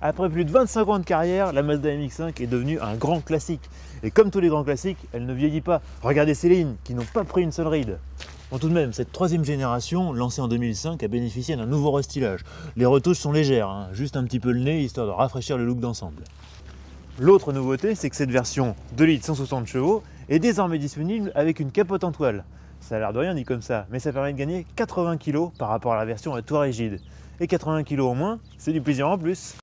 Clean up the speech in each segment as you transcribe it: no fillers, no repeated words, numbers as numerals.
Après plus de 25 ans de carrière, la Mazda MX-5 est devenue un grand classique. Et comme tous les grands classiques, elle ne vieillit pas. Regardez ces lignes qui n'ont pas pris une seule ride. Bon, tout de même, cette troisième génération, lancée en 2005, a bénéficié d'un nouveau restylage. Les retouches sont légères, hein, juste un petit peu le nez, histoire de rafraîchir le look d'ensemble. L'autre nouveauté, c'est que cette version 2 litres 160 chevaux est désormais disponible avec une capote en toile. Ça a l'air de rien dit comme ça, mais ça permet de gagner 80 kg par rapport à la version à toit rigide. Et 80 kg au moins, c'est du plaisir en plus.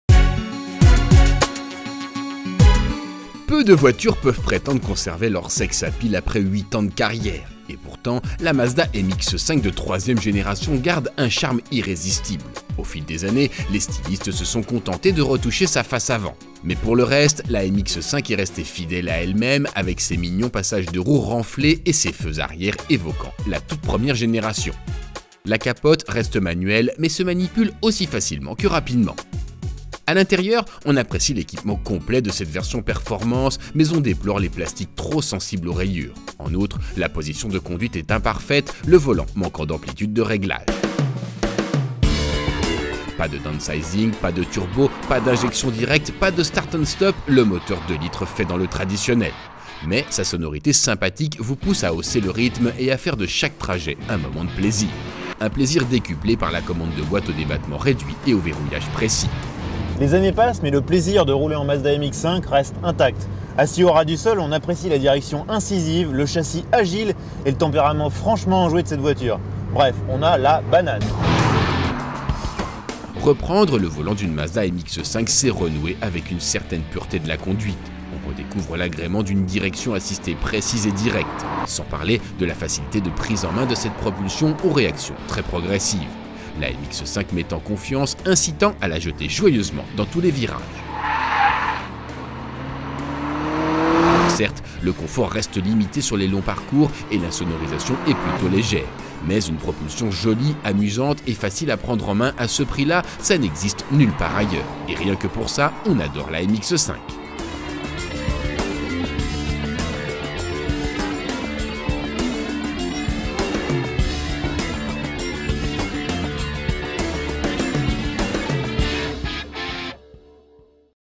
Peu de voitures peuvent prétendre conserver leur sex appeal après 8 ans de carrière. Et pourtant, la Mazda MX-5 de 3e génération garde un charme irrésistible. Au fil des années, les stylistes se sont contentés de retoucher sa face avant. Mais pour le reste, la MX-5 est restée fidèle à elle-même avec ses mignons passages de roues renflés et ses feux arrière évoquant la toute première génération. La capote reste manuelle mais se manipule aussi facilement que rapidement. À l'intérieur, on apprécie l'équipement complet de cette version performance, mais on déplore les plastiques trop sensibles aux rayures. En outre, la position de conduite est imparfaite, le volant manquant d'amplitude de réglage. Pas de downsizing, pas de turbo, pas d'injection directe, pas de start and stop, le moteur 2 litres fait dans le traditionnel. Mais sa sonorité sympathique vous pousse à hausser le rythme et à faire de chaque trajet un moment de plaisir. Un plaisir décuplé par la commande de boîte au débattement réduit et au verrouillage précis. Les années passent, mais le plaisir de rouler en Mazda MX-5 reste intact. Assis au ras du sol, on apprécie la direction incisive, le châssis agile et le tempérament franchement enjoué de cette voiture. Bref, on a la banane. Reprendre le volant d'une Mazda MX-5, c'est renouer avec une certaine pureté de la conduite. On redécouvre l'agrément d'une direction assistée précise et directe, sans parler de la facilité de prise en main de cette propulsion aux réactions très progressives. La MX-5 met en confiance, incitant à la jeter joyeusement dans tous les virages. Certes, le confort reste limité sur les longs parcours et la sonorisation est plutôt légère. Mais une propulsion jolie, amusante et facile à prendre en main à ce prix-là, ça n'existe nulle part ailleurs. Et rien que pour ça, on adore la MX-5.